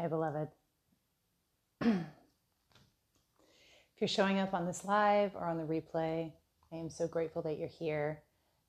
Hi, beloved. If you're showing up on this live or on the replay, I am so grateful that you're here.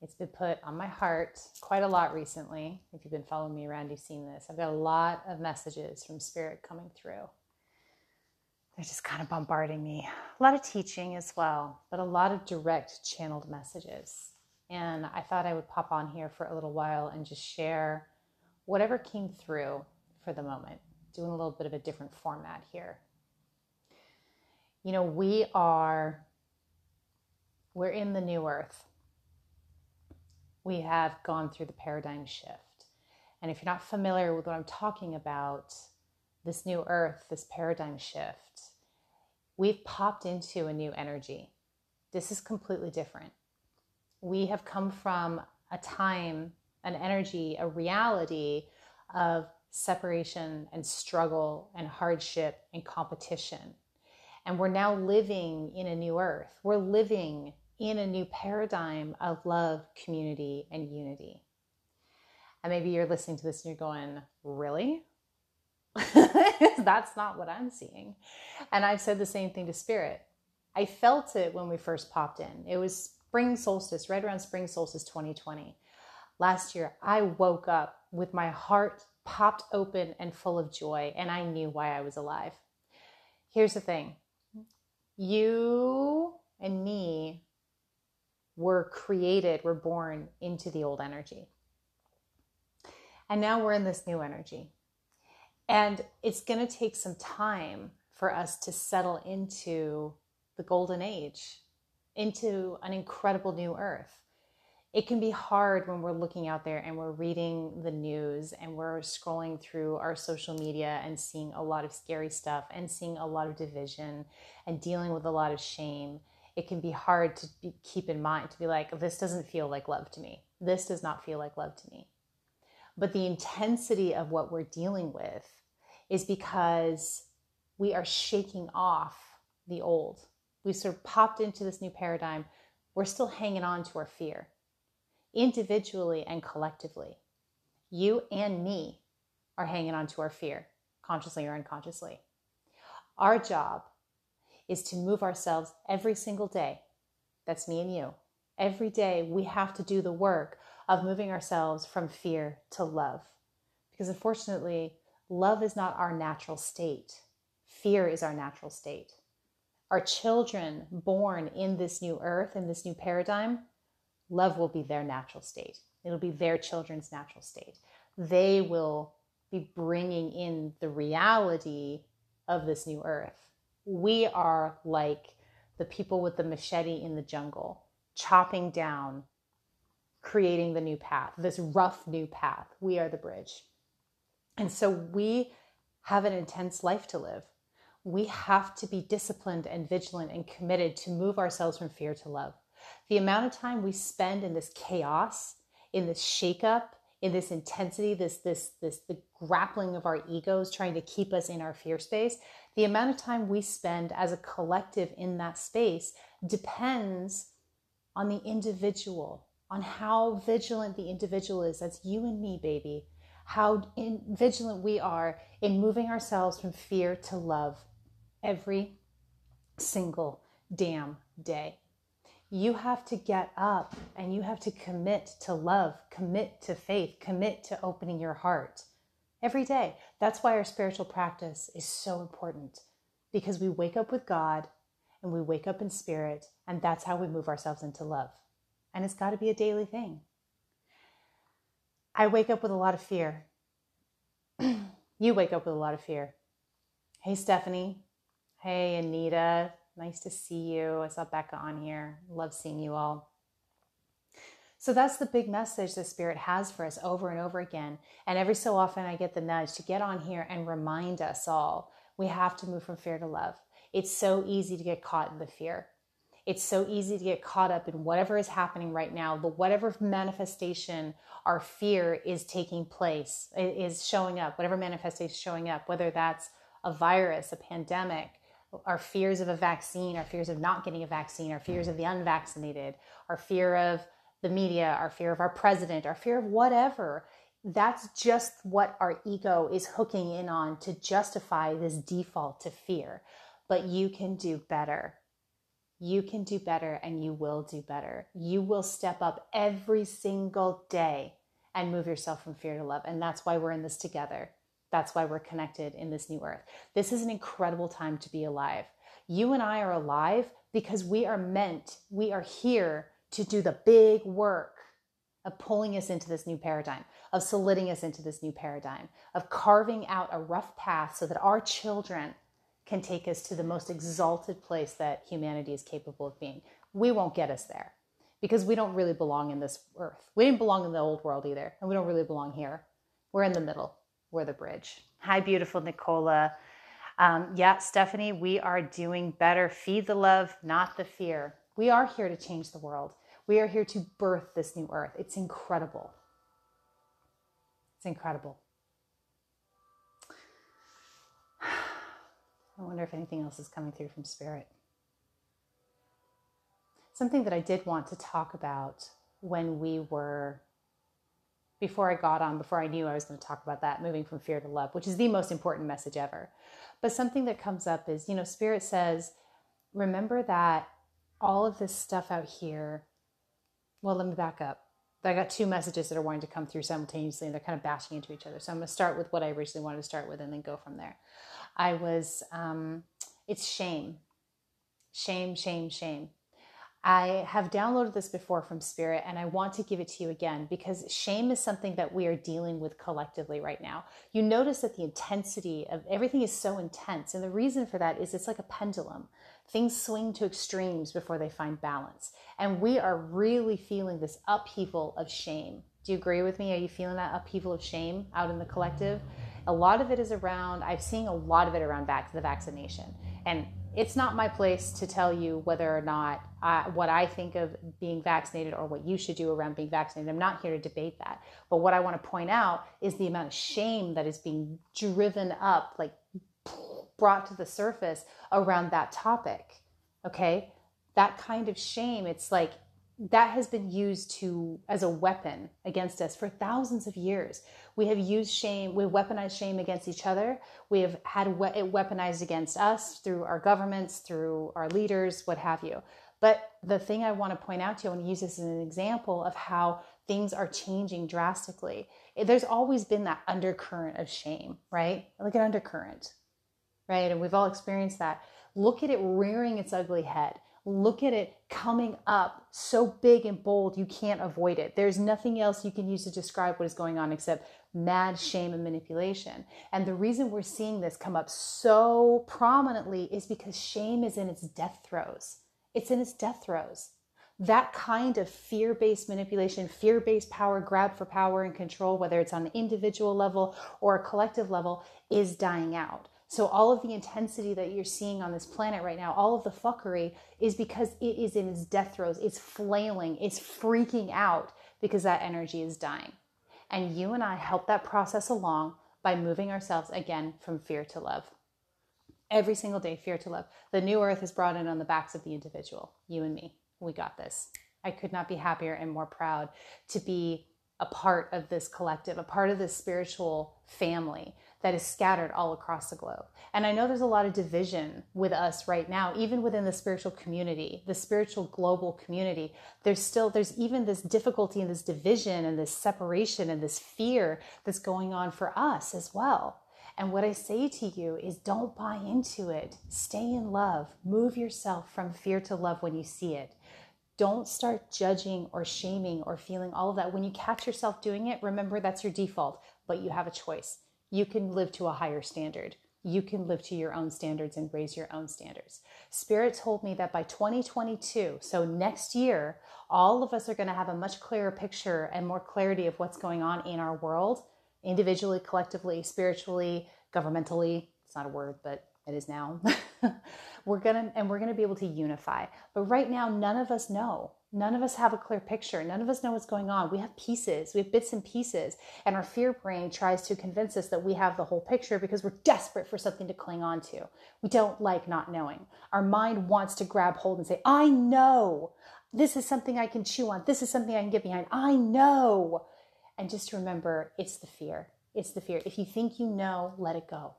It's been put on my heart quite a lot recently. If you've been following me around, you've seen this. I've got a lot of messages from Spirit coming through. They're just kind of bombarding me. A lot of teaching as well, but a lot of direct channeled messages. And I thought I would pop on here for a little while and just share whatever came through for the moment, doing a little bit of a different format here. You know, we're in the new earth. We have gone through the paradigm shift. And if you're not familiar with what I'm talking about, this new earth, this paradigm shift, we've popped into a new energy. This is completely different. We have come from a time, an energy, a reality of separation and struggle and hardship and competition. And we're now living in a new earth. We're living in a new paradigm of love, community, and unity. And maybe you're listening to this and you're going, really? That's not what I'm seeing. And I've said the same thing to Spirit. I felt it when we first popped in. It was spring solstice, right around spring solstice 2020. Last year, I woke up with my heart popped open and full of joy, and I knew why I was alive. Here's the thing. You and me were born into the old energy. And now we're in this new energy. And it's going to take some time for us to settle into the golden age, into an incredible new earth. It can be hard when we're looking out there and we're reading the news and we're scrolling through our social media and seeing a lot of scary stuff and seeing a lot of division and dealing with a lot of shame. It can be hard to keep in mind, to be like, this doesn't feel like love to me. This does not feel like love to me. But the intensity of what we're dealing with is because we are shaking off the old. We sort of popped into this new paradigm. We're still hanging on to our fear, individually and collectively. You and me are hanging on to our fear, consciously or unconsciously. Our job is to move ourselves every single day. That's me and you. Every day we have to do the work of moving ourselves from fear to love. Because unfortunately, love is not our natural state. Fear is our natural state. Our children born in this new earth, in this new paradigm, love will be their natural state. It'll be their children's natural state. They will be bringing in the reality of this new earth. We are like the people with the machete in the jungle, chopping down, creating the new path, this rough new path. We are the bridge. And so we have an intense life to live. We have to be disciplined and vigilant and committed to move ourselves from fear to love. The amount of time we spend in this chaos, in this shakeup, in this intensity, the grappling of our egos trying to keep us in our fear space, the amount of time we spend as a collective in that space depends on the individual, on how vigilant the individual is. That's you and me, baby. How vigilant we are in moving ourselves from fear to love every single damn day. You have to get up and you have to commit to love, commit to faith, commit to opening your heart every day. That's why our spiritual practice is so important, because we wake up with God and we wake up in spirit, and that's how we move ourselves into love. And it's got to be a daily thing. I wake up with a lot of fear. You wake up with a lot of fear. Hey, Stephanie. Hey, Anita. Nice to see you. I saw Becca on here. Love seeing you all. So that's the big message that Spirit has for us over and over again. And every so often I get the nudge to get on here and remind us all, we have to move from fear to love. It's so easy to get caught in the fear. It's so easy to get caught up in whatever is happening right now, whatever manifestation our fear is taking place, is showing up, whatever manifestation is showing up, whether that's a virus, a pandemic, our fears of a vaccine, our fears of not getting a vaccine, our fears of the unvaccinated, our fear of the media, our fear of our president, our fear of whatever. that's just what our ego is hooking in on to justify this default to fear. But you can do better. You can do better, and you will do better. You will step up every single day and move yourself from fear to love. And that's why we're in this together. That's why we're connected in this new earth. This is an incredible time to be alive. You and I are alive because we are here to do the big work of pulling us into this new paradigm, of solidifying us into this new paradigm, of carving out a rough path so that our children can take us to the most exalted place that humanity is capable of being. We won't get us there because we don't really belong in this earth. We didn't belong in the old world either, and we don't really belong here. We're in the middle. We're the bridge. Hi, beautiful Nicola. Yeah, Stephanie, we are doing better. Feed the love, not the fear. We are here to change the world. We are here to birth this new earth. It's incredible. It's incredible. I wonder if anything else is coming through from Spirit. Something that I did want to talk about before I knew I was going to talk about that, moving from fear to love, which is the most important message ever. But something that comes up is, Spirit says, remember that all of this stuff out here. Well, let me back up. I got two messages that are wanting to come through simultaneously, and they're kind of bashing into each other. So I'm going to start with what I originally wanted to start with and then go from there. It's shame. Shame, shame, shame. I have downloaded this before from Spirit, and I want to give it to you again because shame is something that we are dealing with collectively right now. You notice that the intensity of everything is so intense, and the reason for that is it's like a pendulum. Things swing to extremes before they find balance, and we are really feeling this upheaval of shame. Do you agree with me? Are you feeling that upheaval of shame out in the collective? A lot of it is around, I've seen a lot of it around the vaccination, and it's not my place to tell you whether or not what I think of being vaccinated or what you should do around being vaccinated. I'm not here to debate that. But what I want to point out is the amount of shame that is being driven up, like brought to the surface around that topic. Okay? That kind of shame, it's like that has been used as a weapon against us for thousands of years. We have used shame, we've weaponized shame against each other. We have had it weaponized against us through our governments, through our leaders, what have you. But the thing I want to point out to you, I want to use this as an example of how things are changing drastically. There's always been that undercurrent of shame, right? Like an undercurrent, right? And we've all experienced that. Look at it rearing its ugly head. Look at it coming up so big and bold, you can't avoid it. There's nothing else you can use to describe what is going on except mad shame and manipulation. And the reason we're seeing this come up so prominently is because shame is in its death throes. It's in its death throes. That kind of fear-based manipulation, fear-based power, grab for power and control, whether it's on an individual level or a collective level, is dying out. So all of the intensity that you're seeing on this planet right now, all of the fuckery is because it is in its death throes. It's flailing. It's freaking out because that energy is dying. And you and I help that process along by moving ourselves again from fear to love. Every single day, fear to love. The new earth is brought in on the backs of the individual. You and me. We got this. I could not be happier and more proud to be a part of this collective, a part of this spiritual family that is scattered all across the globe. And I know there's a lot of division with us right now, even within the spiritual community, the spiritual global community. There's even this difficulty and this division and this separation and this fear that's going on for us as well. And what I say to you is don't buy into it. Stay in love. Move yourself from fear to love when you see it. Don't start judging or shaming or feeling all of that. When you catch yourself doing it, remember that's your default, but you have a choice. You can live to a higher standard. You can live to your own standards and raise your own standards. Spirit told me that by 2022, so next year, all of us are going to have a much clearer picture and more clarity of what's going on in our world, individually, collectively, spiritually, governmentally. It's not a word, but it is now. We're going to be able to unify. But right now, none of us know. None of us have a clear picture. None of us know what's going on. We have pieces. We have bits and pieces. And our fear brain tries to convince us that we have the whole picture because we're desperate for something to cling on to. We don't like not knowing. Our mind wants to grab hold and say, I know. This is something I can chew on. This is something I can get behind. I know. And just remember, it's the fear. It's the fear. If you think you know, let it go.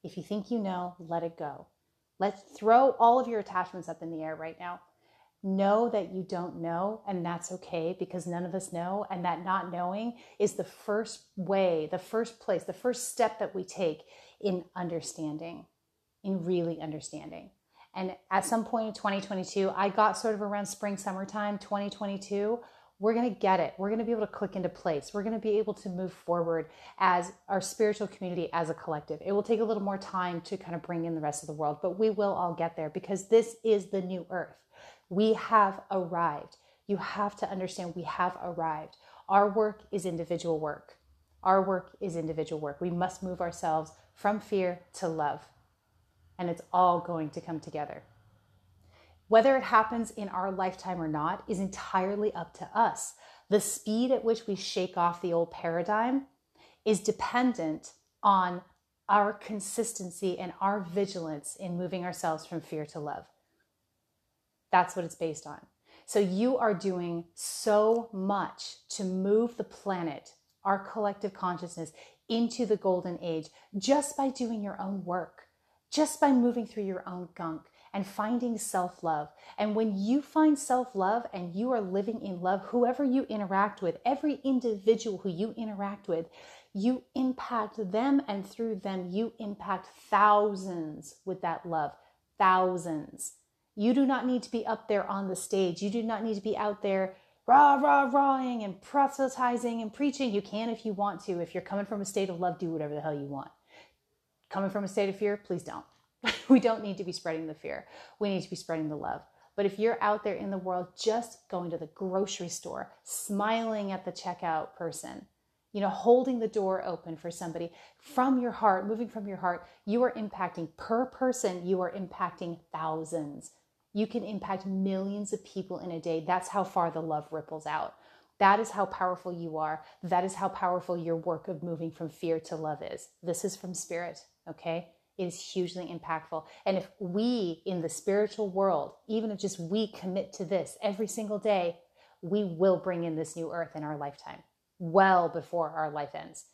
If you think you know, let it go. Let's throw all of your attachments up in the air right now. Know that you don't know, and that's okay, because none of us know. And that not knowing is the first way, the first place, the first step that we take in understanding, in really understanding. And at some point in 2022, I got sort of around spring, summertime, 2022, we're going to get it. We're going to be able to click into place. We're going to be able to move forward as our spiritual community, as a collective. It will take a little more time to kind of bring in the rest of the world, but we will all get there, because this is the new earth. We have arrived. You have to understand, we have arrived. Our work is individual work. Our work is individual work. We must move ourselves from fear to love. And it's all going to come together. Whether it happens in our lifetime or not is entirely up to us. The speed at which we shake off the old paradigm is dependent on our consistency and our vigilance in moving ourselves from fear to love. That's what it's based on. So you are doing so much to move the planet, our collective consciousness, into the golden age, just by doing your own work, just by moving through your own gunk and finding self-love. And when you find self-love and you are living in love, whoever you interact with, every individual who you interact with, you impact them, and through them, you impact thousands with that love. Thousands. You do not need to be up there on the stage. You do not need to be out there rawing and proselytizing and preaching. You can if you want to. If you're coming from a state of love, do whatever the hell you want. Coming from a state of fear, please don't. We don't need to be spreading the fear. We need to be spreading the love. But if you're out there in the world, just going to the grocery store, smiling at the checkout person, holding the door open for somebody from your heart, moving from your heart, you are impacting, per person, you are impacting thousands. You can impact millions of people in a day. That's how far the love ripples out. That is how powerful you are. That is how powerful your work of moving from fear to love is. This is from spirit, okay? It is hugely impactful. And if we in the spiritual world, even if just we commit to this every single day, we will bring in this new earth in our lifetime, well before our life ends.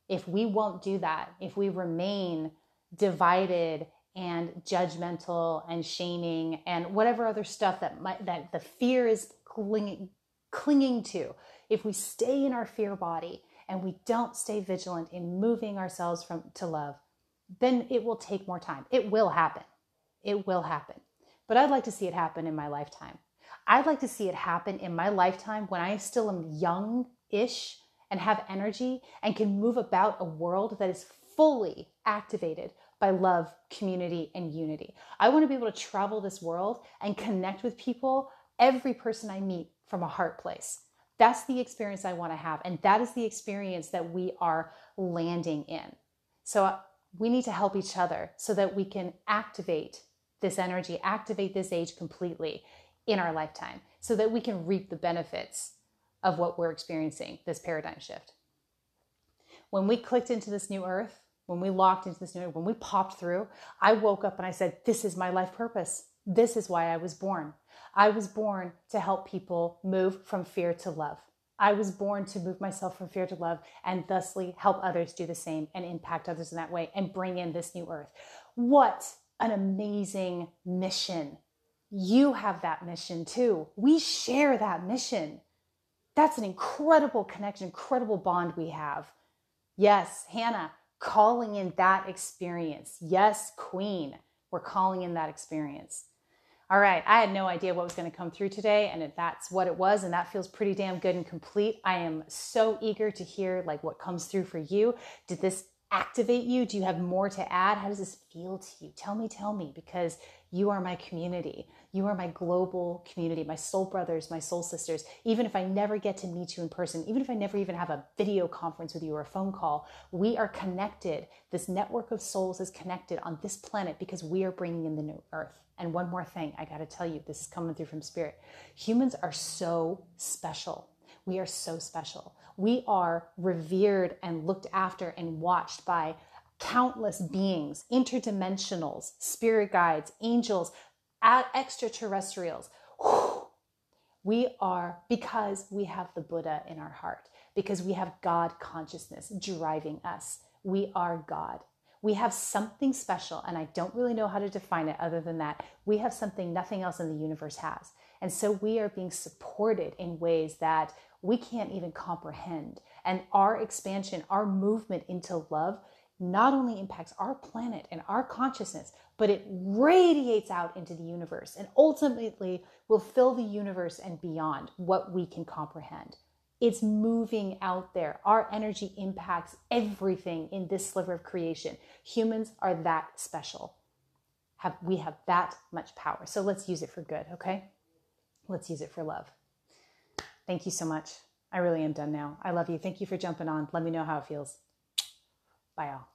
If we won't do that, if we remain divided and judgmental and shaming and whatever other stuff that the fear is clinging to, if we stay in our fear body and we don't stay vigilant in moving ourselves to love, then it will take more time. It will happen. It will happen. But I'd like to see it happen in my lifetime. I'd like to see it happen in my lifetime when I still am young-ish and have energy and can move about a world that is fully activated by love, community, and unity. I want to be able to travel this world and connect with people, every person I meet, from a heart place. That's the experience I want to have. And that is the experience that we are landing in. So we need to help each other so that we can activate this energy, activate this age completely in our lifetime, so that we can reap the benefits of what we're experiencing, this paradigm shift. When we clicked into this new earth, when we locked into this new earth, when we popped through, I woke up and I said, this is my life purpose. This is why I was born. I was born to help people move from fear to love. I was born to move myself from fear to love and thusly help others do the same and impact others in that way and bring in this new earth. What an amazing mission. You have that mission too. We share that mission. That's an incredible connection, incredible bond we have. Yes, Hannah, calling in that experience. Yes, Queen, we're calling in that experience. All right, I had no idea what was going to come through today, and that's what it was, and that feels pretty damn good and complete. I am so eager to hear what comes through for you. Did this activate you? Do you have more to add? How does this feel to you? Tell me, because you are my community. You are my global community, my soul brothers, my soul sisters. Even if I never get to meet you in person, even if I never even have a video conference with you or a phone call, we are connected. This network of souls is connected on this planet because we are bringing in the new earth. And one more thing, I got to tell you, this is coming through from spirit. Humans are so special. We are so special. We are revered and looked after and watched by countless beings, interdimensionals, spirit guides, angels, extraterrestrials. We are, because we have the Buddha in our heart, because we have God consciousness driving us. We are God. We have something special, and I don't really know how to define it other than that. We have something nothing else in the universe has. And so we are being supported in ways that we can't even comprehend. And our expansion, our movement into love, not only impacts our planet and our consciousness, but it radiates out into the universe and ultimately will fill the universe and beyond what we can comprehend. It's moving out there. Our energy impacts everything in this sliver of creation. Humans are that special. We have that much power. So let's use it for good, okay? Let's use it for love. Thank you so much. I really am done now. I love you. Thank you for jumping on. Let me know how it feels. Bye, all.